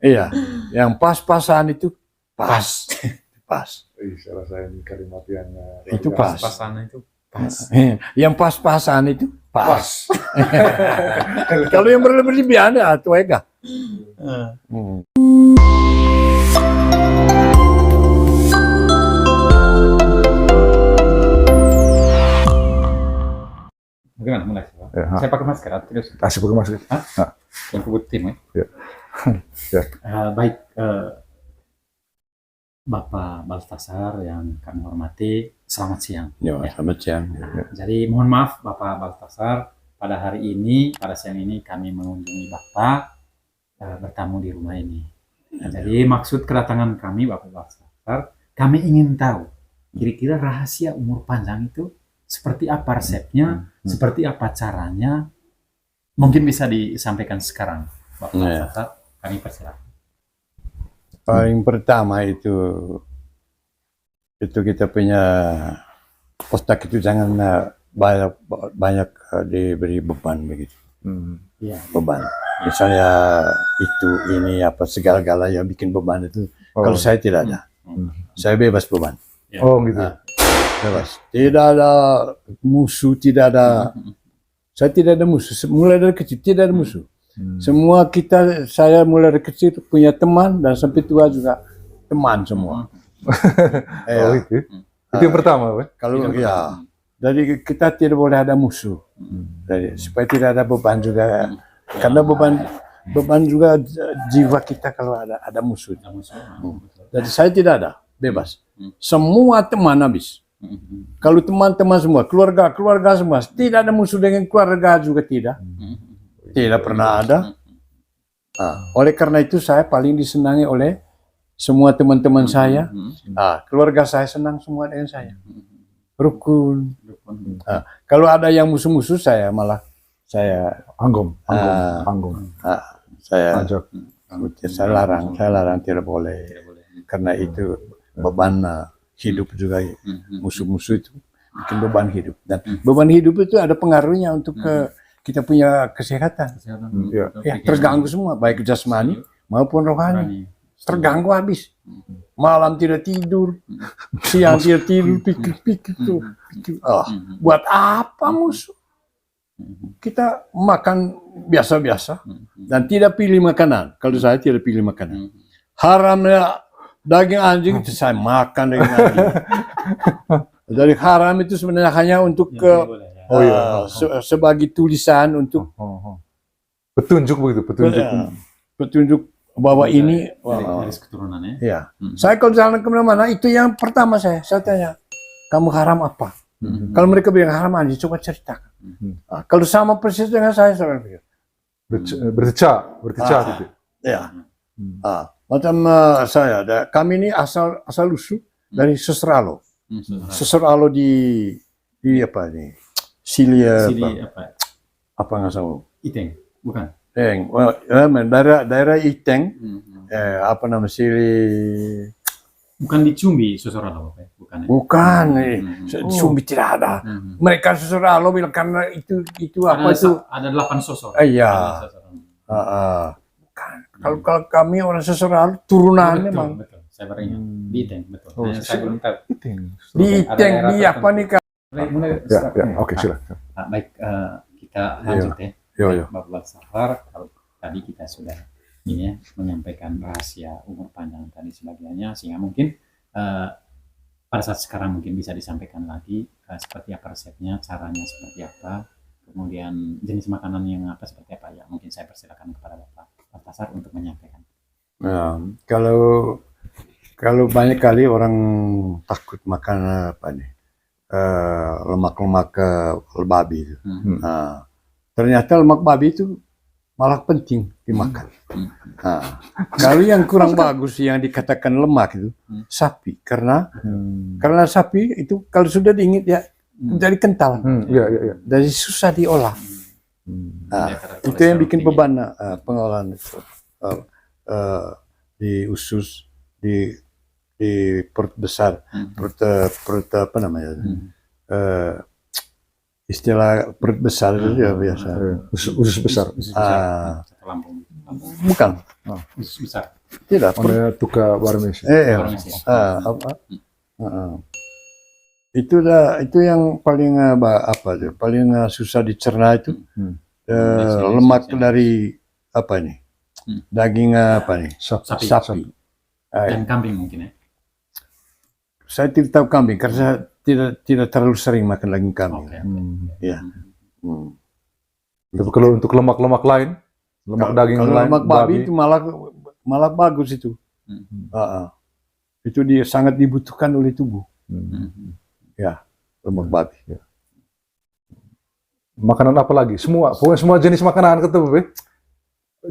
Iya, yang pas-pasan itu pas. Pas. Salah saya ini kalimat yang Itu pas. Pas-pasan itu pas. Yang pas-pasan itu pas. Kalau yang berlebihan ada tuh ega. Bagaimana mulai? Ya, Saya pakai masker terus. Asik pakai masker. Yang kubut tim ya. Ya. Ya. Baik, Bapak Baltasar yang kami hormati, selamat siang. Ya, selamat siang. Jadi mohon maaf Bapak Baltasar, pada hari ini, pada siang ini kami mengunjungi Bapak bertamu di rumah ini. Jadi maksud kedatangan kami Bapak Baltasar, kami ingin tahu kira-kira rahasia umur panjang itu seperti apa resepnya, seperti apa caranya, mungkin bisa disampaikan sekarang Bapak Baltasar, kami persilakan. Paling pertama itu kita punya otak itu jangan banyak diberi beban begitu. Ya. Beban. Misalnya itu ini apa segala-gala yang bikin beban itu. Kalau saya tidak ada. Saya bebas beban. Ya. Oh gitu. Bebas. Tidak ada musuh, tidak ada. Saya tidak ada musuh. Mulai dari kecil tidak ada musuh. Semua saya mulai dari kecil punya teman dan sampai tua juga teman semua. Oh itu. Itu yang pertama, Pak. Kalau ya, jadi kita tidak boleh ada musuh. Jadi, supaya tidak ada beban juga. Karena beban juga jiwa kita kalau ada musuh. Jadi saya tidak ada, bebas. Semua teman habis. Kalau teman-teman semua, keluarga semua, tidak ada musuh dengan keluarga juga tidak. Tidak pernah ada. Oleh karena itu saya paling disenangi oleh semua teman-teman saya. Keluarga saya senang semua dengan saya. Rukun. Kalau ada yang musuh-musuh saya Anggom. saya Ajak. saya larang tidak boleh. Karena itu beban hidup juga. Musuh-musuh itu bikin beban hidup. Dan beban hidup itu ada pengaruhnya untuk kita punya kesehatan. Ya, terganggu semua, baik jasmani maupun rohani. Terganggu habis. Malam tidak tidur, siang tidak tidur, pikir. Buat apa musuh? Kita makan biasa-biasa dan tidak pilih makanan. Kalau saya tidak pilih makanan. Haramnya daging anjing itu saya makan daging anjing. Jadi haram itu sebenarnya hanya untuk sebagai tulisan untuk petunjuk begitu, petunjuk bahwa ini garis keturunannya. Ya. Saya kalau jalan kemana-mana itu yang pertama saya tanya, kamu haram apa? Kalau mereka bilang haram aja, coba ceritakan. Kalau sama persis dengan saya pikir. Bercecah gitu. Ya. Macam kami ini asal usul dari Seseralo. Seseralo di apa nih? Sili apa nggak tahu? Iteng, bukan? Daerah Iteng, apa nama Sili? Bukan di Cumbi, Seseralo, bukan? Bukan, Cumbi tidak ada. Mereka Seseralo bilang karena itu apa itu? Ada 8 sosor. Iya. Bukan. Kalau kami orang Seseralo turunan memang. Betul. Saya baru ingat. Di Iteng, betul. Saya belum tahu. Di Iteng, di apa nih Kak? Oke, silakan. Baik, kita lanjut ya. Bapak Baltasar, kalau tadi kita sudah menyampaikan rahasia umur panjang tadi sebagainya, sehingga mungkin pada saat sekarang mungkin bisa disampaikan lagi seperti apa resepnya, caranya seperti apa, kemudian jenis makanan yang apa seperti apa ya. Mungkin saya persilakan kepada Bapak Baltasar untuk menyampaikan. Nah, kalau banyak kali orang takut makan apa nih? Lemak-lemak babi itu. Ternyata lemak babi itu malah penting dimakan. Kalau yang kurang bagus yang dikatakan lemak itu sapi, karena sapi itu kalau sudah dingin ya jadi kental, jadi susah diolah. Itu yang bikin beban pengolahan itu. Di usus, di perut besar, perut apa namanya? Istilah perut besar itu ya biasa. Usus besar. Bukan, besar. tidak. Mana tuka Barmesi. Orang Mesir. Apa? Itu yang paling apa tuh? Paling susah dicerna itu lemak dari apa nih? Daging apa nih? Sapi. Dan kambing mungkin ya. Saya tidak tahu kambing karena saya tidak terlalu sering makan daging kambing. Oke. Ya. Tapi kalau untuk lemak-lemak lain, lemak daging Kalau lain, lemak babi itu malah bagus itu. Itu dia sangat dibutuhkan oleh tubuh. Ya, lemak babi. Ya. Makanan apa lagi? Pokoknya semua jenis makanan ketemu, Be.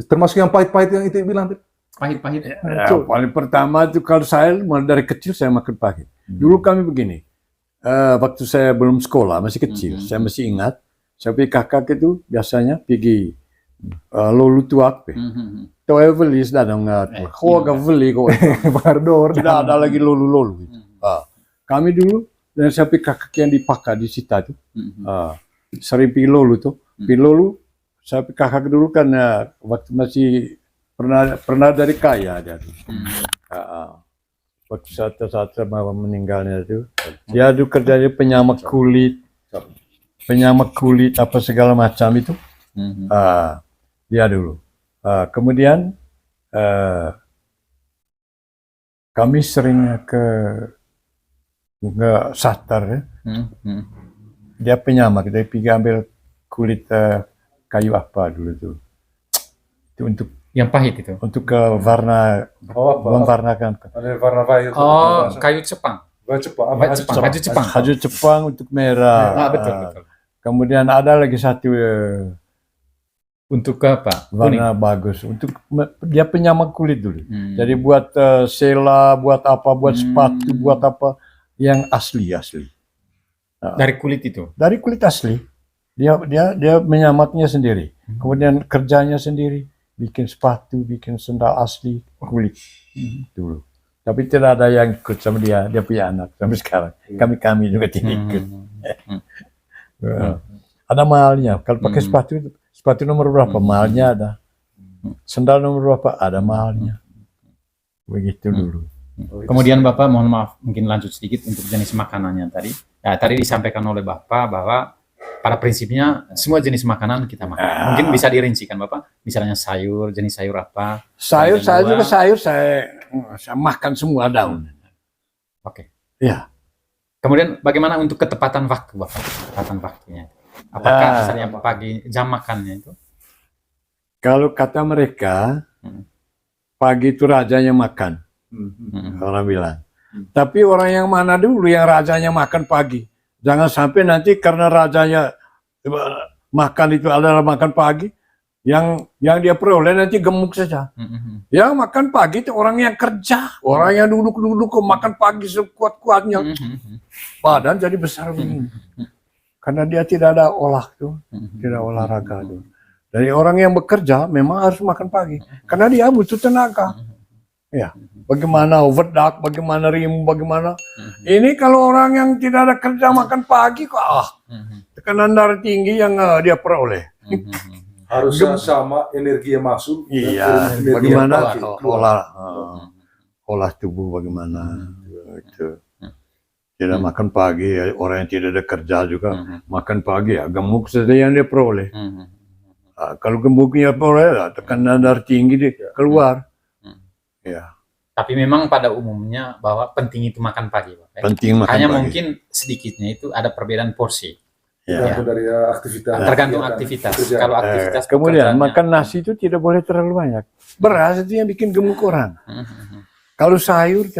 Termasuk yang pahit-pahit yang itu bilang. Pahit-pahit. Ya, paling pertama itu kalau saya mulai dari kecil saya makan pahit. Dulu kami begini, waktu saya belum sekolah masih kecil, saya masih ingat, saya pergi kakak itu biasanya pergi lolu tuak, tahu beli sudah dong, kau beli kau, Bardor. tidak ada lagi lolu. Kami dulu dan saya pergi kakak yang dipakai di Sita itu, sering pergi lolu tuh, pergi lolu, saya pergi kakak dulu kan waktu masih pernah dari kaya dia tuh. Waktu saat sama meninggalnya itu, dia tuh kerjanya penyamak kulit apa segala macam itu. Dia dulu. Kemudian kami sering ke Satar ya. Dia penyamak, dia pergi ambil kulit kayu apa dulu tuh. Itu untuk Yang pahit itu. untuk ke warna mewarnakan. Ada warna pahit. Oh, kayu Jepang. Baju Jepang. Haju Jepang untuk merah. Betul. Kemudian ada lagi satu Untuk apa? warna bagus untuk dia penyamak kulit dulu. Jadi buat sela, buat apa, buat sepatu, buat apa yang asli. Dari kulit itu. Dari kulit asli. Dia menyamaknya sendiri. Kemudian kerjanya sendiri. Bikin sepatu, bikin sendal asli kulit dulu. Tapi tidak ada yang ikut sama dia punya anak sampai sekarang. Kami juga tidak ikut. Ada mahalnya. Kalau pakai sepatu nomor berapa mahalnya ada. Sendal nomor berapa ada mahalnya. Begitu dulu. Kemudian Bapak, mohon maaf, mungkin lanjut sedikit untuk jenis makanannya tadi. Ya, tadi disampaikan oleh Bapak bahwa pada prinsipnya semua jenis makanan kita makan. Mungkin bisa dirincikan Bapak, misalnya sayur, jenis sayur apa? Sayur saya makan semua daun. Oke. Ya. Kemudian bagaimana untuk ketepatan waktu Bapak? Ketepatan waktunya. Apakah misalnya pagi jam makannya itu? Kalau kata mereka, pagi itu rajanya makan. Orang bilang. Tapi orang yang mana dulu yang rajanya makan pagi? Jangan sampai nanti karena rajanya makan itu adalah makan pagi, yang dia peroleh nanti gemuk saja. Yang makan pagi itu orang yang kerja, orang yang duduk makan pagi sekuat-kuatnya, badan jadi besar begini. Karena dia tidak ada tidak olahraga tuh. Dari orang yang bekerja memang harus makan pagi, karena dia butuh tenaga. Ya, bagaimana overduck, bagaimana rim, bagaimana. Ini kalau orang yang tidak ada kerja makan pagi kok tekanan darah tinggi yang dia peroleh. Harusnya sama energi yang masuk. Iya, bagaimana olah tubuh bagaimana itu. Tidak makan pagi, orang yang tidak ada kerja juga makan pagi ya gemuk saja yang dia peroleh. Kalau gemuknya peroleh, tekanan darah tinggi dia keluar. Ya. Tapi memang pada umumnya bahwa penting itu makan pagi, Pak. Penting makan hanya pagi. Mungkin sedikitnya itu ada perbedaan porsi. Tergantung dari aktivitas. Tergantung aktivitas. Kalau aktivitas kemudian makan nasi itu tidak boleh terlalu banyak. Beras itu yang bikin gemuk orang. Kalau sayur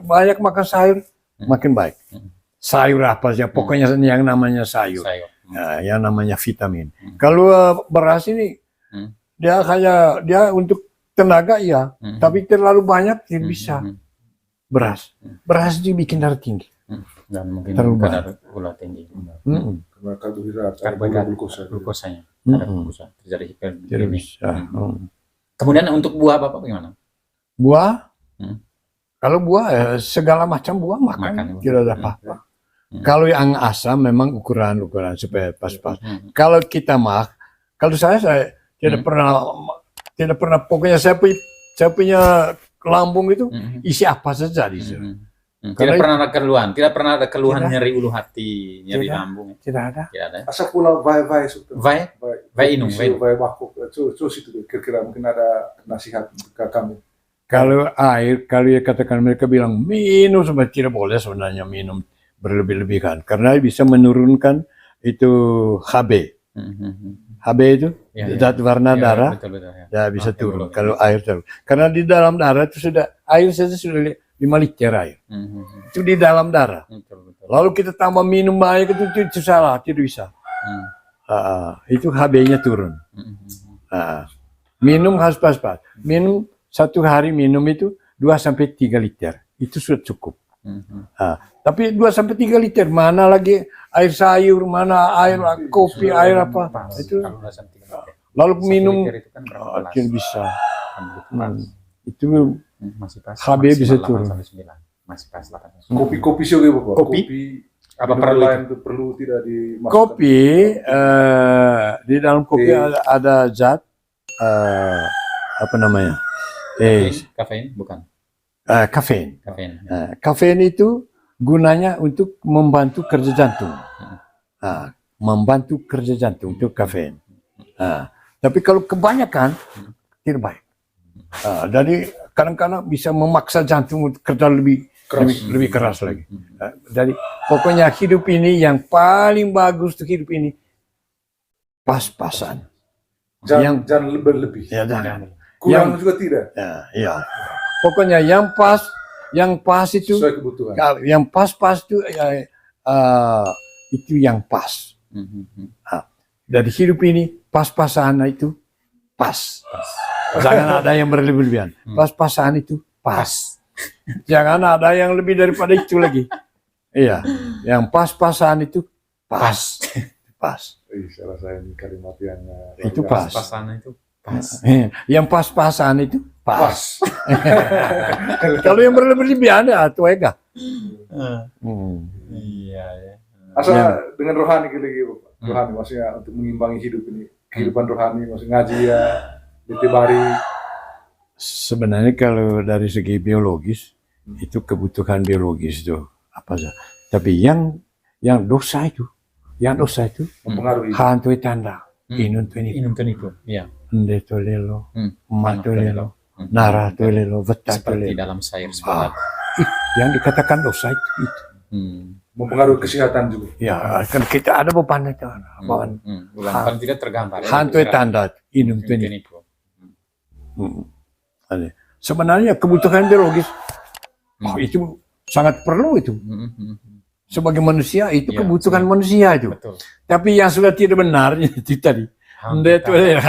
banyak makan sayur makin baik. Sayur apa saja, pokoknya yang namanya sayur. Nah, yang namanya vitamin. Kalau beras ini dia untuk tenaga iya, tapi terlalu banyak tidak bisa. Beras itu bikin darah tinggi. Dan mungkin terlalu kadar gula tinggi. Karena karbohidrat, glukosanya, ada glukosa, terjadi hiperglikemia. Kemudian untuk buah Bapak bagaimana? Buah? Kalau buah segala macam buah makan. Tidak ada apa-apa. Kalau yang asam memang ukuran supaya pas-pas. Kalau kita kalau saya tidak pernah Tidak pernah, pokoknya saya punya lambung itu isi apa saja di situ. Tidak pernah ada keluhan, tidak pernah ada keluhan Tidak. nyeri ulu hati, nyeri Tidak. lambung. Tidak ada. Tidak ada. Asa pula vai Vai? Vai inung, vai inung. vai bakok. Terus itu kira-kira mungkin ada nasihat ke kami. Kalau kalau ya katakan mereka bilang minum sebenarnya tidak boleh sebenarnya minum berlebih-lebihan karena bisa menurunkan itu HB. HB itu Ya, ya. zat warna Ya, darah betul, betul, ya. ya bisa Oke, turun boleh. kalau air turun. Karena di dalam darah itu sudah air saja sudah 5 liter air. Itu di dalam darah. Betul, betul. Lalu kita tambah minum banyak itu salah, tidak bisa. Itu HB-nya turun. Minum harus pas-pas. Minum satu hari minum itu 2-3 liter. Itu sudah cukup. Tapi 2-3 liter, mana lagi air sayur, mana air kopi, air apa. Itu Kalau udah sampai 3 liter. lalu 1 minum liter itu kan berapa gelas? tidak bisa. Kan begitu pas. Itu Masih pas. HB maksimal bisa 8 turun. sampai 9. Masih pas 8. Kopi sih oke Bapak. Kopi? Apa minuman perlu lain itu perlu tidak dimasukkan. kopi, di dalam kopi ada zat apa namanya? Kafein bukan. Kafein. Kafein. Kafein itu gunanya untuk membantu kerja jantung. Membantu kerja jantung itu kafein. Tapi kalau kebanyakan tidak baik. Jadi kadang-kadang bisa memaksa jantung untuk kerja lebih keras lagi. Jadi pokoknya hidup ini yang paling bagus untuk hidup ini pas-pasan. Jangan berlebih. Ya jangan. Kurang juga tidak. Ya. Pokoknya yang pas itu, Sesuai kebutuhan. yang pas-pas itu yang pas. Dari hidup ini pas-pasan itu pas. Jangan ada yang berlebih-lebihan. Pas-pasan itu pas. Jangan ada yang lebih daripada itu lagi. Iya, yang pas-pasan itu pas. Pas. Saya rasa ini kalimat yang Itu pas. Pas-pasan itu pas. Yang pas-pasan itu pas. Kalau yang berlebih-lebihan ya itu enggak. Iya, ya. Asal dengan rohani lagi Bapak. Rohani maksudnya untuk mengimbangi hidup ini. Kehidupan rohani maksudnya ngaji ya, ditibari. Sebenarnya kalau dari segi biologis itu kebutuhan biologis itu apa saja. Tapi yang dosa itu Mempengaruhi. hantu tanda inun tuni Inum itu. Iya. ende tolelo ma Anu tolelo nara tolelo veta Seperti tolelo dalam sayur sepakat. yang dikatakan dosa itu. Mempengaruhi kesehatan juga. Ya kan kita ada beban itu beban Bukan paling tidak tergambar. ya. hantu tanda inun tuni. itu. Sebenarnya kebutuhan biologis itu sangat perlu itu. Sebagai manusia itu Ya, kebutuhan manusia itu. Betul. Tapi yang sudah tidak benar itu tadi. Hantu Ende tolelo